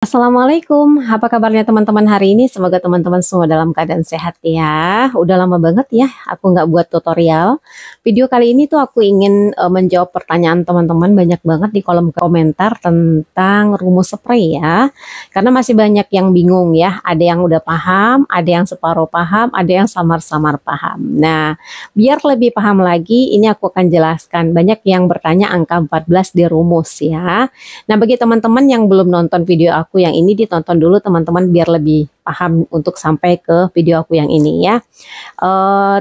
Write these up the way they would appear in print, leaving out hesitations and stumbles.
Assalamualaikum, apa kabarnya teman-teman hari ini? Semoga teman-teman semua dalam keadaan sehat ya. Udah lama banget ya, aku nggak buat tutorial. Video kali ini tuh aku ingin menjawab pertanyaan teman-teman banyak banget di kolom komentar tentang rumus spray ya. Karena masih banyak yang bingung ya, ada yang udah paham, ada yang separuh paham, ada yang samar-samar paham. Nah, biar lebih paham lagi, ini aku akan jelaskan. Banyak yang bertanya angka 14 di rumus ya. Nah, bagi teman-teman yang belum nonton video aku yang ini, ditonton dulu teman-teman biar lebih paham untuk sampai ke video aku yang ini ya.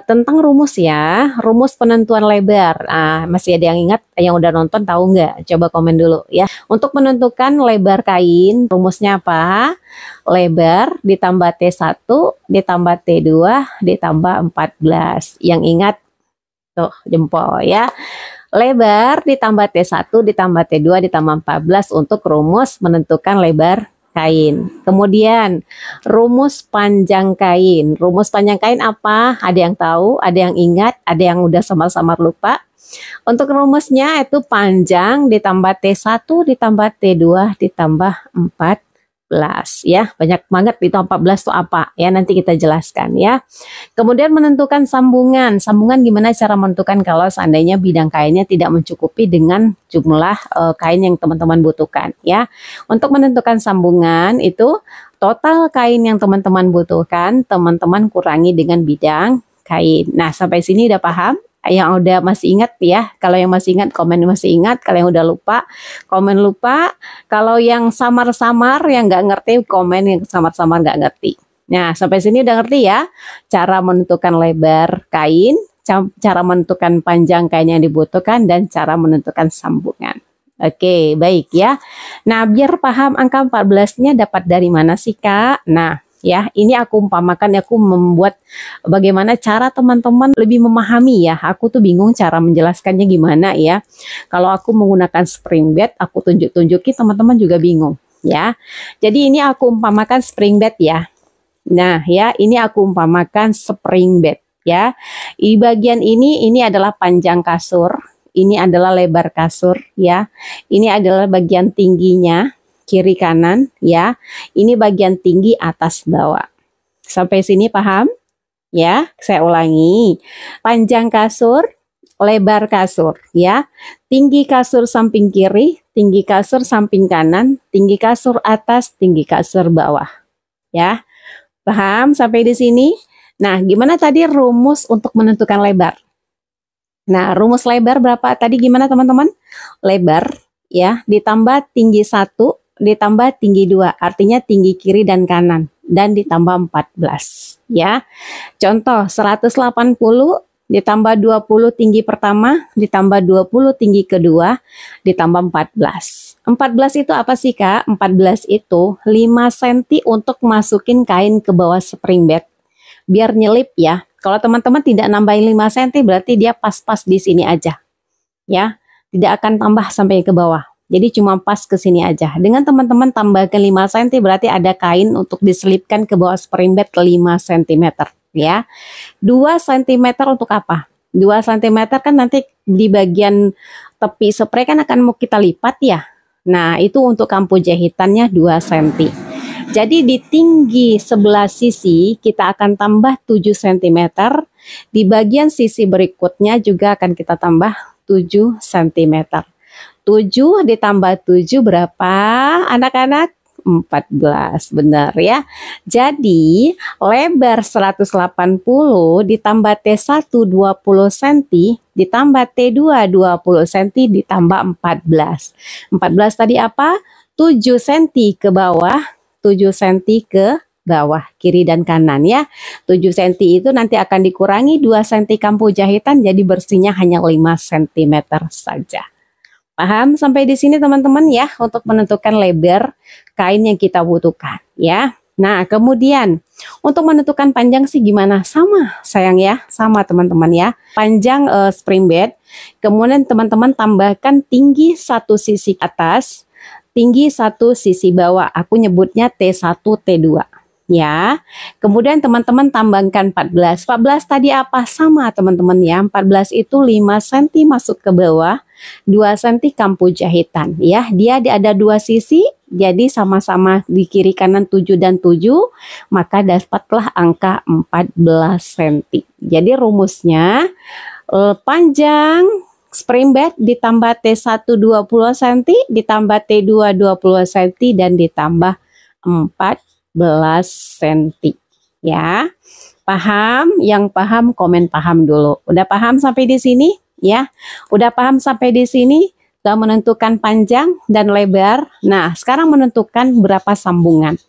Tentang rumus ya, rumus penentuan lebar. Masih ada yang ingat, yang udah nonton tahu nggak? Coba komen dulu ya. Untuk menentukan lebar kain, rumusnya apa? Lebar ditambah T1 ditambah T2 ditambah 14. Yang ingat tuh jempol ya. Lebar ditambah T1 ditambah T2 ditambah 14 untuk rumus menentukan lebar kain. Kemudian rumus panjang kain. Rumus panjang kain apa? Ada yang tahu, ada yang ingat, ada yang udah samar-samar lupa. Untuk rumusnya itu panjang ditambah T1 ditambah T2 ditambah 14 ya. Banyak banget itu 14 itu apa ya, nanti kita jelaskan ya. Kemudian menentukan sambungan. Sambungan gimana cara menentukan kalau seandainya bidang kainnya tidak mencukupi dengan jumlah kain yang teman-teman butuhkan ya. Untuk menentukan sambungan itu total kain yang teman-teman butuhkan, teman-teman kurangi dengan bidang kain. Nah, sampai sini udah paham? Yang udah masih ingat ya, kalau yang masih ingat komen masih ingat, kalau yang udah lupa komen lupa, kalau yang samar-samar yang nggak ngerti komen yang samar-samar nggak ngerti. Nah, sampai sini udah ngerti ya cara menentukan lebar kain, cara menentukan panjang kain yang dibutuhkan, dan cara menentukan sambungan. Oke, baik ya. Nah, biar paham angka 14-nya dapat dari mana sih Kak? Nah ya, ini aku umpamakan, aku membuat bagaimana cara teman-teman lebih memahami ya. Aku tuh bingung cara menjelaskannya gimana ya. Kalau aku menggunakan spring bed, aku tunjuk-tunjukin, teman-teman juga bingung ya. Jadi ini aku umpamakan spring bed ya. Nah ya, ini aku umpamakan spring bed ya. Di bagian ini adalah panjang kasur, ini adalah lebar kasur ya. Ini adalah bagian tingginya, kiri kanan ya. Ini bagian tinggi atas bawah. Sampai sini paham? Ya, saya ulangi. Panjang kasur, lebar kasur ya. Tinggi kasur samping kiri, tinggi kasur samping kanan, tinggi kasur atas, tinggi kasur bawah. Ya. Paham sampai di sini? Nah, gimana tadi rumus untuk menentukan lebar? Nah, rumus lebar berapa tadi gimana teman-teman? Lebar ya ditambah tinggi 1 ditambah tinggi 2, artinya tinggi kiri dan kanan, dan ditambah 14 ya. Contoh 180 ditambah 20 tinggi pertama ditambah 20 tinggi kedua ditambah 14. 14 itu apa sih Kak? 14 itu 5 cm untuk masukin kain ke bawah spring bed biar nyelip ya. Kalau teman-teman tidak nambahin 5 cm berarti dia pas-pas di sini aja ya, tidak akan tambah sampai ke bawah. Jadi cuma pas ke sini aja. Dengan teman-teman tambahkan 5 cm berarti ada kain untuk diselipkan ke bawah spring bed 5 cm ya. 2 cm untuk apa? 2 cm kan nanti di bagian tepi spray kan akan mau kita lipat ya. Nah, itu untuk kampu jahitannya 2 cm. Jadi di tinggi sebelah sisi kita akan tambah 7 cm. Di bagian sisi berikutnya juga akan kita tambah 7 cm. 7 ditambah 7 berapa anak-anak? 14, benar ya. Jadi lebar 180 ditambah T1 20 cm ditambah T2 20 cm ditambah 14. 14 tadi apa? 7 cm ke bawah, 7 cm ke bawah, kiri dan kanan ya. 7 cm itu nanti akan dikurangi 2 cm kampu jahitan, jadi bersihnya hanya 5 cm saja. Paham sampai di sini teman-teman ya, untuk menentukan lebar kain yang kita butuhkan ya. Nah, kemudian untuk menentukan panjang sih gimana? Sama sayang ya, sama teman-teman ya. Panjang spring bed, kemudian teman-teman tambahkan tinggi satu sisi atas, tinggi satu sisi bawah. Aku nyebutnya T1, T2 ya. Kemudian teman-teman tambahkan 14. 14 tadi apa? Sama teman-teman ya. 14 itu 5 cm masuk ke bawah, 2 cm kampu jahitan ya. Dia ada dua sisi, jadi sama-sama di kiri kanan 7 dan 7, maka dapatlah angka 14 cm. Jadi rumusnya panjang spring bed ditambah T1 20 cm ditambah T2 20 cm dan ditambah 14 cm ya. Paham? Yang paham komen paham dulu. Udah paham sampai di sini ya? Udah paham sampai di sini? Sudah menentukan panjang dan lebar. Nah, sekarang menentukan berapa sambungan.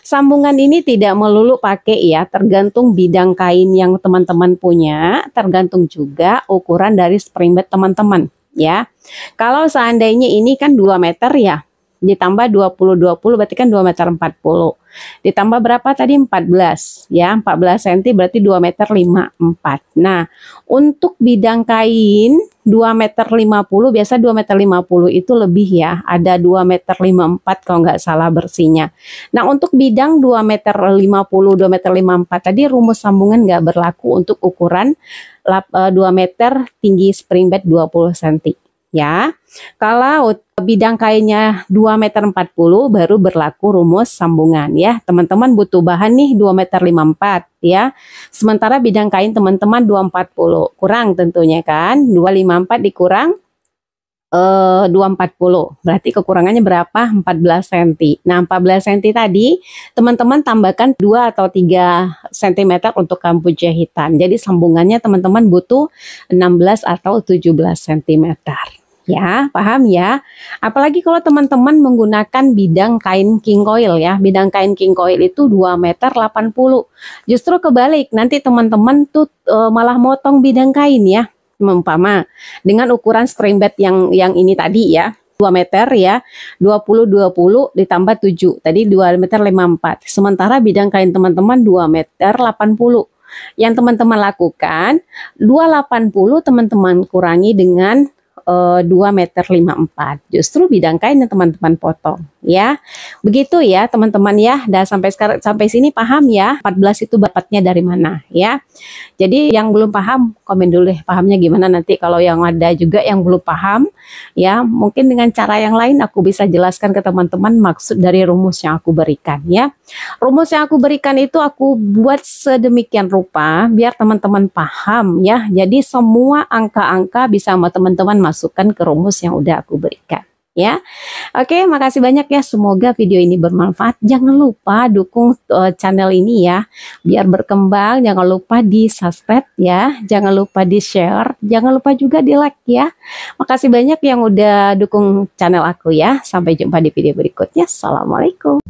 Sambungan ini tidak melulu pakai ya, tergantung bidang kain yang teman-teman punya, tergantung juga ukuran dari spring bed teman-teman ya. Kalau seandainya ini kan 2 meter ya, ditambah 20 berarti kan 2 meter 40. Ditambah berapa tadi? 14 ya, 14 cm berarti 2 meter 54. Nah, untuk bidang kain 2 meter 50, biasa 2 meter 50 itu lebih ya, ada 2 meter 54 kalau nggak salah bersihnya. Nah, untuk bidang 2 meter 50, 2 meter 54 tadi rumus sambungan nggak berlaku untuk ukuran 2 meter tinggi spring bed 20 cm ya. Kalau bidang kainnya 2 meter 40 baru berlaku rumus sambungan ya. Teman-teman butuh bahan nih 2 meter 54 ya. Sementara bidang kain teman-teman 240. Kurang tentunya kan. 254 dikurang 240. Berarti kekurangannya berapa? 14 cm. Nah, 14 cm tadi teman-teman tambahkan 2 atau 3 cm untuk kampu jahitan. Jadi sambungannya teman-teman butuh 16 atau 17 cm. Ya, paham ya? Apalagi kalau teman-teman menggunakan bidang kain king coil ya. Bidang kain king coil itu 2 meter 80. Justru kebalik, nanti teman-teman tuh malah motong bidang kain ya. Umpama dengan ukuran spring bed yang ini tadi ya. 2 meter ya, 20 ditambah 7. Tadi 2 meter 54. Sementara bidang kain teman-teman 2 meter 80. Yang teman-teman lakukan 280 teman-teman kurangi dengan 2 meter 54. Justru bidang kain yang teman-teman potong ya. Begitu ya teman-teman ya. Dan sampai sini paham ya, 14 itu dapatnya dari mana ya. Jadi yang belum paham komen dulu deh pahamnya gimana, nanti kalau yang ada juga yang belum paham ya, mungkin dengan cara yang lain aku bisa jelaskan ke teman-teman maksud dari rumus yang aku berikan ya. Rumus yang aku berikan itu aku buat sedemikian rupa biar teman-teman paham ya. Jadi semua angka-angka bisa sama teman-teman masukkan ke rumus yang udah aku berikan ya. Oke, makasih banyak ya, semoga video ini bermanfaat. Jangan lupa dukung channel ini ya biar berkembang. Jangan lupa di subscribe ya, jangan lupa di share, jangan lupa juga di like ya. Makasih banyak yang udah dukung channel aku ya. Sampai jumpa di video berikutnya. Assalamualaikum.